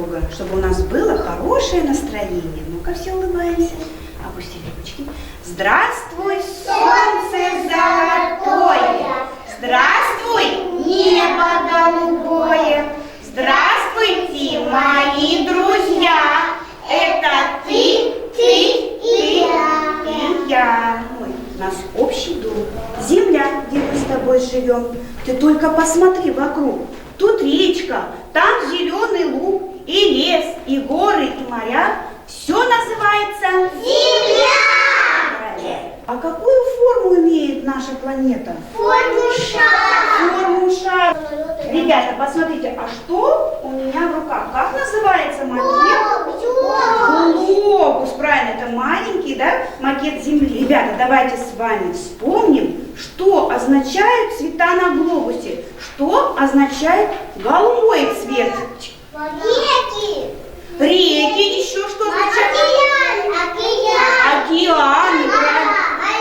друга, чтобы у нас было хорошее настроение. Ну-ка, все улыбаемся. Опустили ручки. Здравствуй, солнце золотое! Здравствуй, небо голубое! Здравствуйте, мои друзья! Это ты и я. Ой, у нас общий дом. Земля, где мы с тобой живем. Ты только посмотри вокруг. Тут речка, там зеленый луг, и лес, и горы, и моря. Все называется Земля! А какую форму имеет наша планета? Форму шара. Форму шара. Ребята, посмотрите, а что у меня в руках? Как называется макет? Глобус, правильно, это маленький, да, макет Земли. Ребята, давайте с вами вспомним, что означают цвета на глобусе. Что означает голубой цвет? Реки. Реки, еще что означает? Океаны,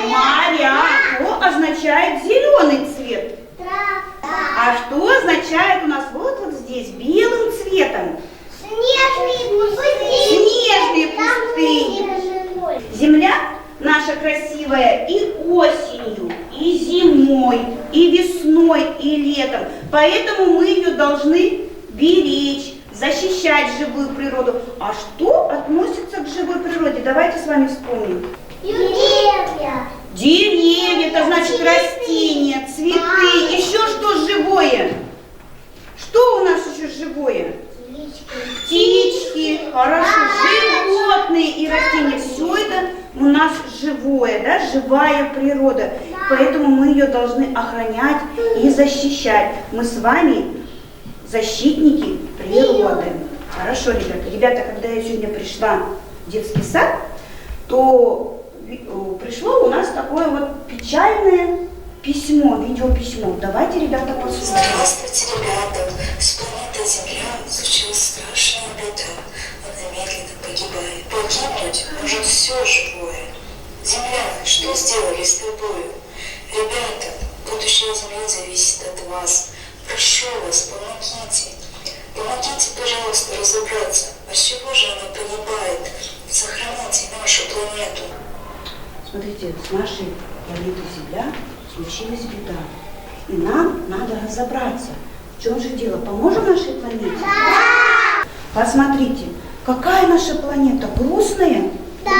моря. Что означает зеленый цвет? А что означает у нас вот здесь белым цветом? Снежные пустыни. Земля наша красивая и осенью, и зимой, и весной, и летом. Поэтому мы ее должны беречь, защищать живую природу. А что относится к живой природе? Давайте с вами вспомним. Деревья. Деревья, это значит растения, цветы, еще что живое? Что у нас еще живое? Птички, хорошо, животные и растения. Все это у нас живое, да, живая природа. Поэтому мы ее должны охранять и защищать. Мы с вами защитники природы. Хорошо, ребята. Ребята, когда я сегодня пришла в детский сад, то пришло у нас такое вот печальное письмо, видеописьмо. Давайте, ребята, послушаем. Здравствуйте, ребята! С планеты Земля случилась страшная беда. Она медленно погибает. Погибнуть может все живое. Земля, что сделали с тобою? Ребята, будущее Земли зависит от вас. Прошу вас, помогите. Помогите, пожалуйста, разобраться, от чего же она погибает. Сохраните нашу планету. Смотрите, с нашей планетой Земля случилась беда. И нам надо разобраться, в чем же дело. Поможем нашей планете? Да! Посмотрите, какая наша планета? Грустная? Да!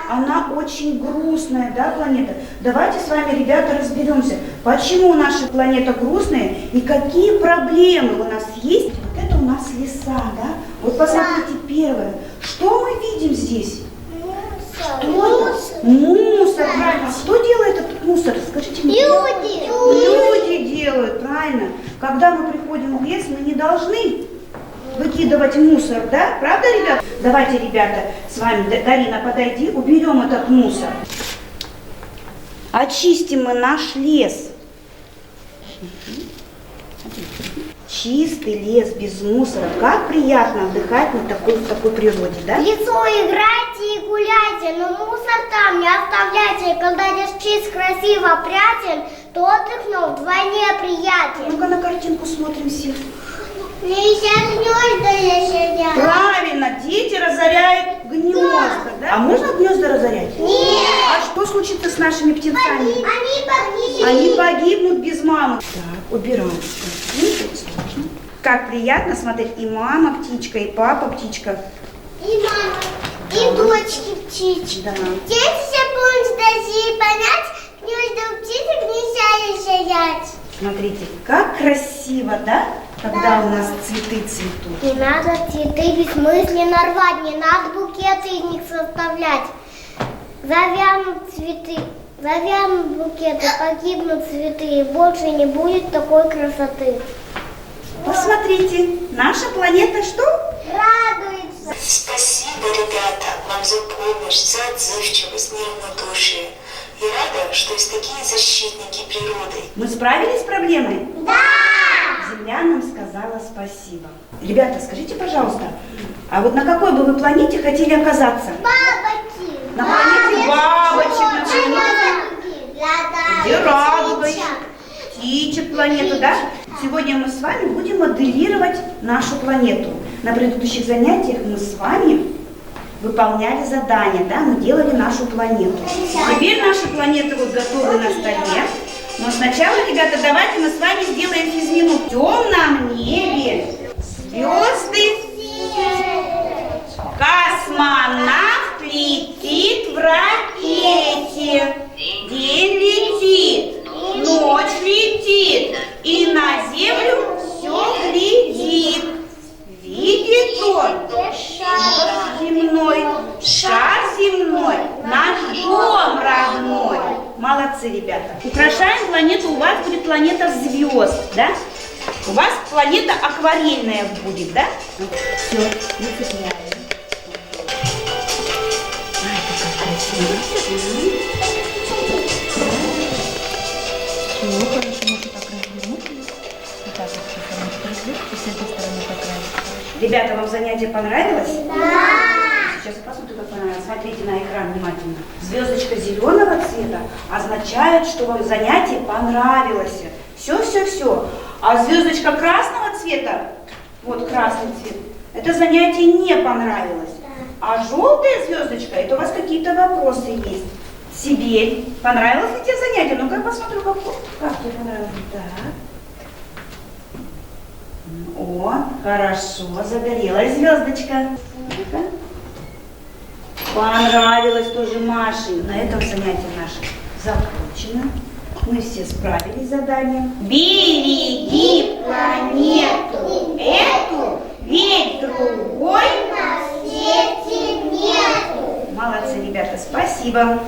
Она очень грустная, да, планета? Давайте с вами, ребята, разберемся, почему наша планета грустная и какие проблемы у нас есть. Вот это у нас леса, да? Вот посмотрите, первое. Что мы видим здесь? Мусор, правильно. Кто делает этот мусор? Скажите мне. Люди. Люди делают, правильно. Когда мы приходим в лес, мы не должны выкидывать мусор, да? Правда, ребята? Давайте, ребята, с вами, Дарина, подойди, уберем этот мусор. Очистим мы наш лес. Чистый лес, без мусора. Как приятно отдыхать в такой природе, да? В лесу играйте и гуляйте, но мусор там не оставляйте. Когда лес чист, красиво, опрятен, то отдохнул вдвойне приятен. Ну-ка на картинку смотрим все. Нельзя гнезда разорять. Правильно, дети разоряют гнезда, да? А можно гнезда разорять? Нет. А что случится с нашими птенцами? Они погибли. Они погибнут без мамы. Так, убираем. Как приятно смотреть, и мама птичка, и папа птичка. И мама, и дочки птички. Да. Дети все будут даже понять, гнезда у птичек нельзя разорять. Смотрите, как красиво, да? Когда у нас цветы цветут. Не надо цветы бессмысленно рвать, не надо букеты из них составлять. Завянут цветы, завянут букеты, погибнут цветы, и больше не будет такой красоты. Посмотрите, наша планета что? Радуется. Спасибо, ребята, вам за помощь, за отзывчивость, неравнодушие. И рада, что есть такие защитники природы. Мы справились с проблемой? Да! Земля нам сказала спасибо. Ребята, скажите, пожалуйста, а вот на какой бы вы планете хотели оказаться? Бабочки. На планете бабочек, например. Где радуга, птичек планету, да? Сегодня мы с вами будем моделировать нашу планету. На предыдущих занятиях мы с вами выполняли задания, да, мы делали нашу планету. Теперь наша планета вот готова на столе. Но сначала, ребята, давайте мы с вами сделаем физмину. В темном небе звезды. Космонавт летит в ракете. День летит, ночь летит, и на землю все глядит. Видит он шар земной, наш дом родной. Молодцы, ребята. Украшаем планету, у вас будет планета звезд, да? У вас планета акварельная будет, да? Все, выцепляем. Ай, какая красивая. Все, хорошо, можно так развернуть. Вот так вот все можно развернуть, и с этой стороны покрасить. Ребята, вам занятие понравилось? Да. Сейчас посмотрите, как понравилось. Смотрите на экран внимательно. Звездочка зеленого цвета означает, что вам занятие понравилось. Все. А звездочка красного цвета, вот красный цвет, это занятие не понравилось. А желтая звездочка, это у вас какие-то вопросы есть. Сибирь. Понравилось ли тебе занятие? Ну-ка, посмотрю, как тебе понравилось. Так. О, хорошо, загорелась звездочка. Ну-ка. Понравилось тоже Маше. На этом занятие наше закончено. Мы все справились с заданием. Береги планету эту, ведь другой На свете нету. Молодцы, ребята, спасибо.